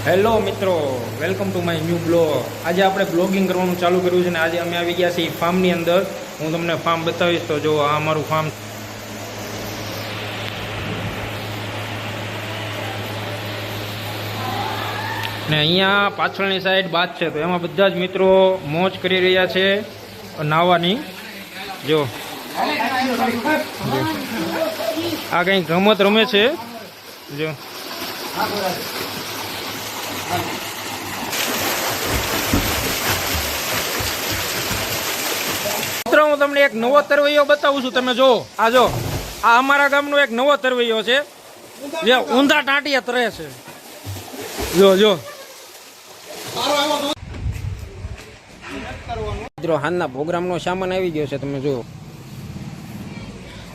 Hello મિત્રો, welcome to my new blog. આજે આપણે બ્લોગિંગ કરવાનું ચાલુ કર્યું છે ને આજે અમે આવી ગયા છીએ ફાર્મની અંદર. હું તમને ફાર્મ બતાવીશ. તો જો આ અમારું ફાર્મ ને અહીંયા પાછળની સાઈડ બાદ છે, તો એમાં બધા જ મિત્રો મોજ કરી રહ્યા છે નાહવાની. જો આ કંઈક રમત રમે છે. જો મિત્રો, હું તમને એક નવો તરવૈયો બતાવું છું. તમે જો આ અમારા ગામનો એક નવો તરવૈયો છે જે ઊંધા ટાંટિયા તરે છે. જો મિત્રો, હાલના પ્રોગ્રામનો સામાન આવી ગયો છે. તમે જો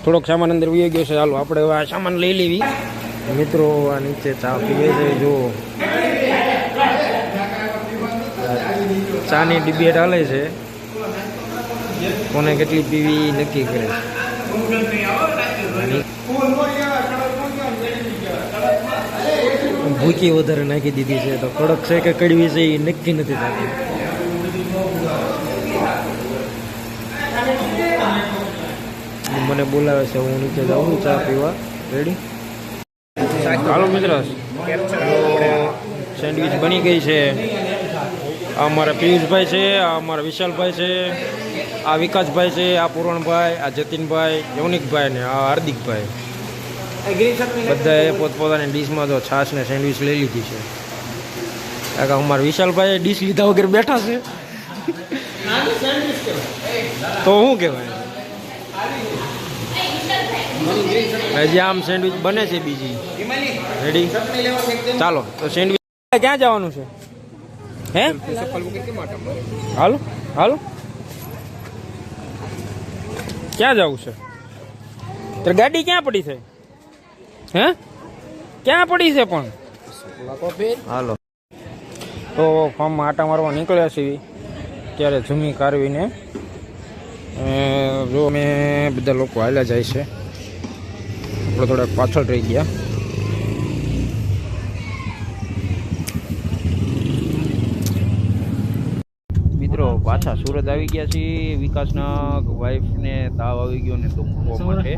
થોડોક સામાન અંદર વહી ગયો છે. ચાલો આપણે હવે આ સામાન લઈ લેવી. મિત્રો, આ નીચે ચા પીવે છે. જો ચાની ડિબેટ હાલે છે, કોને કેટલી પીવી નક્કી કરે. ભૂકી વધારે નાખી દીધી છે, તો કડક છે કે કડવી છે એ નક્કી નથી થતી. મને બોલાવે છે, હું નીચે જાઉં ચા પીવા. રેડી? હાલો મિત્રો, સેન્ડવિચ બની ગઈ છે. આ અમારા પિયુષભાઈ છે, આ અમારા વિશાલભાઈ છે, આ વિકાસભાઈ છે, આ પૂરણભાઈ, આ જતીનભાઈ, યૌનિકભાઈ ને આ હાર્દિકભાઈ. બધાએ પોતપોતાની ડીશમાં તો છાશ ને સેન્ડવિચ લઈ લીધી છે. અમારા વિશાલભાઈ ડીશ લીધા વગર બેઠા છે. તો શું કહેવાય, હજી આમ સેન્ડવિચ બને છે બીજી. રેડી? ચાલો તો સેન્ડવિચ ક્યાં જવાનું છે? હે હાલો હાલો, ક્યાં જવું છે? તો ગાડી ક્યાં પડી છે? હે ક્યાં પડી છે પણ? હાલો તો ફાર્મમાં આટા મારવા નીકળ્યા છીએ ત્યારે જમી કારવીને જો અમે બધા લોકો હાલ્યા જાય છે. આપણે થોડાક પાછળ રહી ગયા. મિત્રો, પાછા સુરત આવી ગયા છીએ. વિકાસના વાઈફને તાવ આવી ગયો ને તો મૂકવા માટે,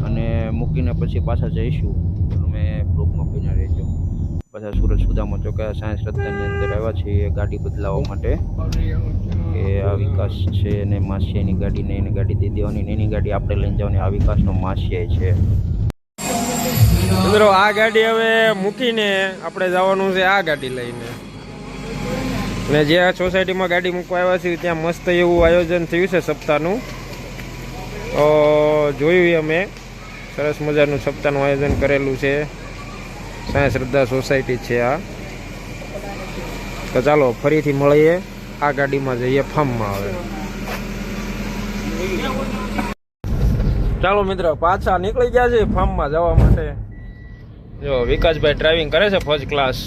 અને મૂકીને પછી પાછા જઈશું. તમે બ્લોકમાં પીને રહેજો. પાછા સુરત સુદામા ચોકા સાયન્સ રસ્તાની અંદર આવ્યા છીએ ગાડી બદલાવવા માટે. કે આ વિકાસ છે ને માસિયાની ગાડી ને એની ગાડી દઈ દેવાની ને એની ગાડી આપણે લઈને જવાની. આ વિકાસનો માસિયા છે. મિત્રો, આ ગાડી હવે મૂકીને આપણે જવાનું છે આ ગાડી લઈને. ને જે સોસાયટીમાં ગાડી મૂકવા આવ્યા છીએ ત્યાં મસ્ત એવું આયોજન થયું છે સપ્તાહનું. જોયું અમે, સરસ મજાનું સપ્તાહનું આયોજન કરેલું છે. સાંઈ શ્રદ્ધા સોસાયટી છે આ. તો ચાલો ફરીથી મળીએ, આ ગાડીમાં જઈએ ફાર્મમાં. આવે ચાલો મિત્રો, પાછા નીકળી ગયા છે ફાર્મમાં જવા માટે. જો વિકાસભાઈ ડ્રાઇવિંગ કરે છે ફર્સ્ટ ક્લાસ.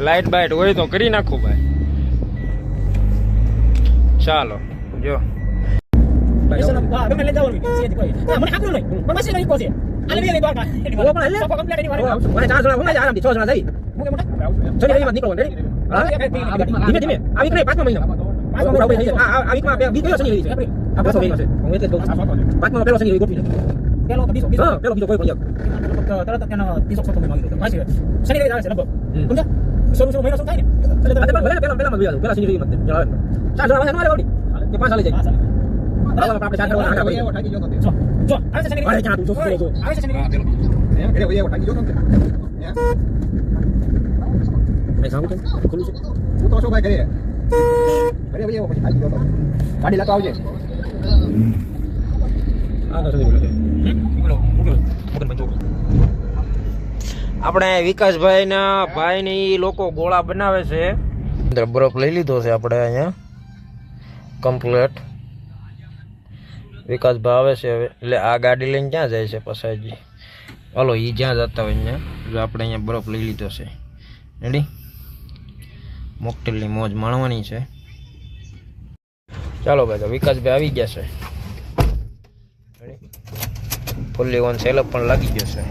લાઇટ બાઇટ હોય તો કરી નાખું ભાઈ. ચાલો જો આપણે વિકાસભાઈ ના ભાઈ ને ઈ લોકો ગોળા બનાવે છે. અંદર બરફ લઈ લીધો છે આપણે અહીંયા કમ્પ્લેટ. વિકાસભાઈ આવે છે હવે, એટલે આ ગાડી લઈને ક્યાં જાય છે પસાજી? હાલો એ જ્યાં જતા હોય અહીંયા. જો આપણે અહીંયા બરફ લઈ લીધો છે. રેડી? મોકટેલની મોજ માણવાની છે. ચાલો ભાઈ, તો વિકાસભાઈ આવી ગયા છે. ફૂલ્લી ઓન સેલઅપ પણ લાગી ગયો છે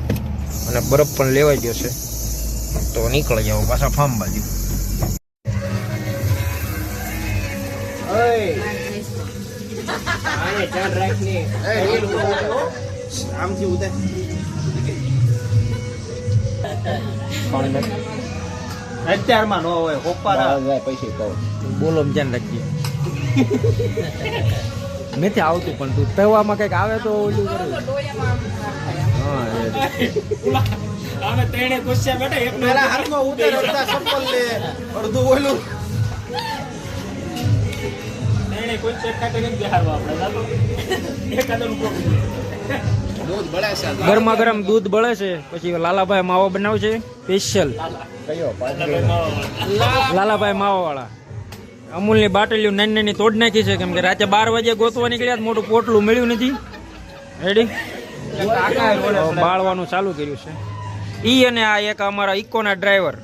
અને બરફ પણ લેવાઈ ગયો છે. તો નીકળી જાવ પાછા ફાર્મ બાજુ. અત્યારમાં નો હોય પૈસા કહો બોલો ધ્યાન રાખજે. નથી આવતું પણ તું તવામાં કઈક આવે તો ઓલું કરે. હા અમે ત્રણે ગુસ્સા બેઠા એક મેરા હાથમાં ઉતર અડધા સંપલ લે અડધું ઓલું ત્રણે ગુસ્સા કરીને બિહારવા આપણે ચાલો એકાદનું દૂધ બળે છે. ગરમા ગરમ દૂધ બળે છે. પછી લાલાભાઈ માવો બનાવશે સ્પેશિયલ. કયો લાલાભાઈ માવો વાળા. અમૂલની બાટલીઓ નાની નાની તોડ નાખી છે કેમ કે રાતે 12 વાગે ગોતવા નીકળ્યા મોટું પોટલું મળ્યું નથી. રેડી બાળવાનું ચાલુ કર્યું છે. ઈ અને આ એક અમારા ઇકોના ડ્રાઈવર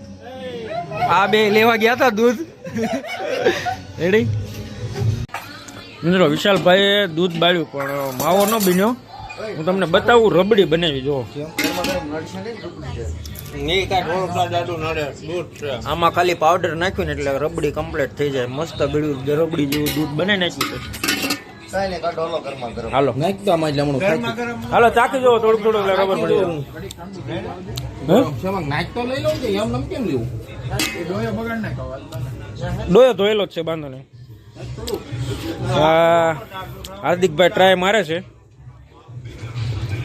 આ બે લેવા ગયા હતા દૂધ. રેડી મિત્રો વિશાલભાઈએ દૂધ બાળ્યું પણ માવો ન બન્યો. હું તમને બતાવું રબડી બનાવી જો. આમાં ખાલી પાવડર નાખ્યું ને એટલે રબડી કમ્પ્લીટ થઈ જાય. મસ્ત બીડું રબડી જેવું દૂધ બનાવી નાખ્યું છે. હાલો હાલો ચાખી જો થોડુંક થોડુંક ખબર પડી જાય. ડોયો ધોયેલો જ છે બાંધો નહીં. હાર્દિકભાઈ ટ્રાય મારે છે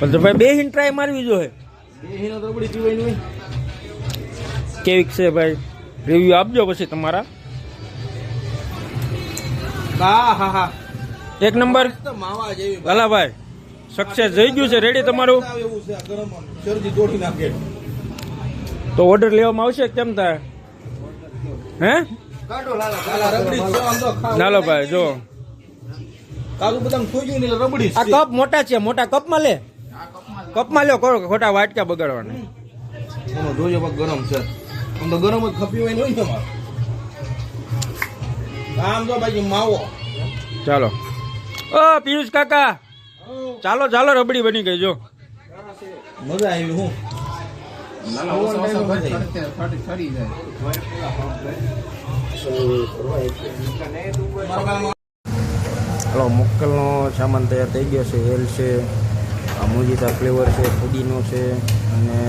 ભાઈ બે હિન ટ્રાય મારવી જોઈએ. કેવીક છે ભાઈ રિવ્યુ આપજો પછી તમારા. એક નંબર લાલાભાઈ સક્સેસ જઈ ગયું છે. રેડી તમારું તો ઓર્ડર લેવામાં આવશે કેમ થાય હે લાલાભાઈ જો આ કપ મોટા છે. મોટા કપમાં લે કપમાં લ્યો કરો ખોટા વાટકા બગાડવાના. ગરમ છે તો ગરમ જ ખપી હોય ને આમ તો બાકી માવો. ચાલો ઓ પિયુષ કાકા ચાલો ચાલો રબડી બની ગઈ જો. મજા આવી. હું હલો મોકલનો સામાન તૈયાર થઈ ગયો છે. એલ છે, મોજીતા ફ્લેવર છે, પુદીનો છે અને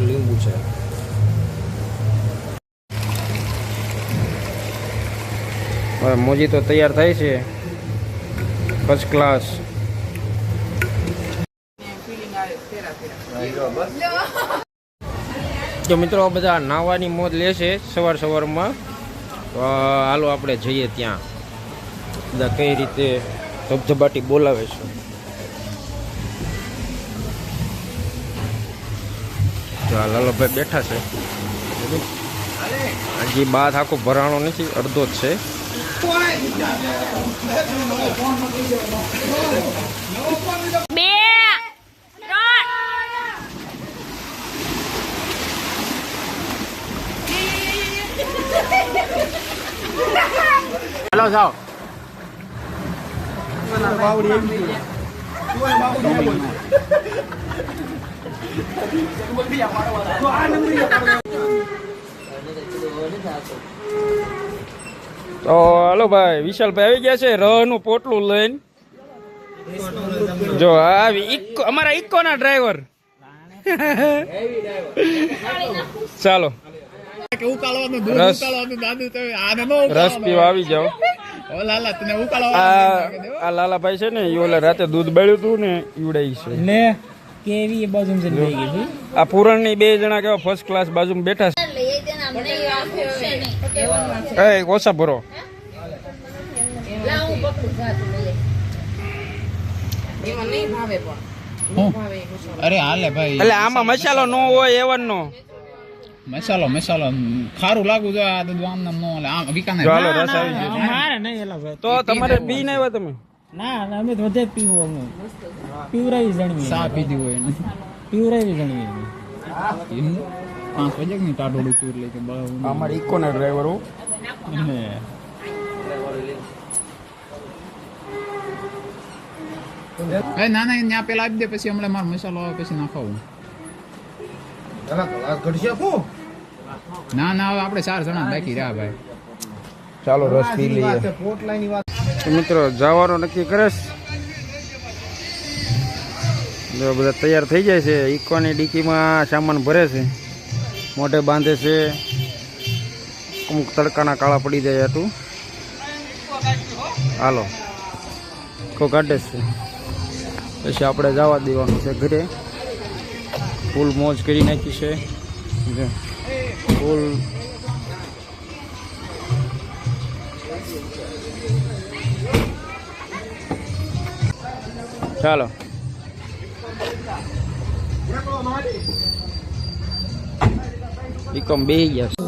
લીંબુ છે. હવે મોજીતો તૈયાર થાય છે ફર્સ્ટ ક્લાસ. જો મિત્રો બધા નાવાની મોજ લેશે સવાર સવારમાં. તો હાલો આપણે જઈએ ત્યાં બધા કઈ રીતે ધબધબાટી બોલાવે છે. જો લાલાભાઈ બેઠા છે. હજી બાદ આખો ભરાણો નથી, અડધો જ છે. હાલો જાઓ. તો હાલો ભાઈ વિશાલભાઈ આવી ગયા છે રહ નું પોટલું લઈને. જો અમારા ઇકો ના ડ્રાઈવર. ચાલો રસ પીવા આવી જાઓ. આ લાલાભાઈ છે ને એ ઓલા રાતે દૂધ બાળ્યું હતું ને ઈવડાઈ છે ને કેવી બાજુ આ પૂરણ ની 2 જણા કેવા ફર્સ્ટ ક્લાસ બાજુ બેઠા છે. ઓછા ભરો. અરે હાલે ભાઈ એટલે આમાં મસાલો નો હોય એવન નો મસાલો ખારું લાગુ જો આ તો આમ નામ નો આમ વિકાને ચાલો રસ આવી ગયો. મારે નહીં એલા ભાઈ તો તમારે પી નહીં આવ્યા તમે? ના અમે તો વધે પીવું. અમે પીવરાવી જણવી સા પીધી હોય ને પીવરાવી જણવી 5 વાગે ની ટાઢોડું ચૂર લઈ કે અમારે ઇકો ના ડ્રાઈવર હો. ના ત્યાં પેલા આપી દે પછી હમણાં મારો મસાલો આવે પછી નાખાવું. ઘડશે શું ના ના હવે આપણે 4 જણા બાકી રહ્યા ભાઈ. ચાલો રસ પી લઈએ. તો મિત્રો જવાનો નક્કી કરે છે. જો બધા તૈયાર થઈ જાય છે. ઇકોની ડીકીમાં સામાન ભરે છે, મોઢે બાંધે છે. અમુક તડકાના કાળા પડી જાય હતું. હાલો કો કાઢે છે. પછી આપણે જવા દેવાનું છે ઘરે. ફૂલ મોજ કરી નાખી છે. ફૂલ ચાલો ઇકોમ બેહી ગયા છે.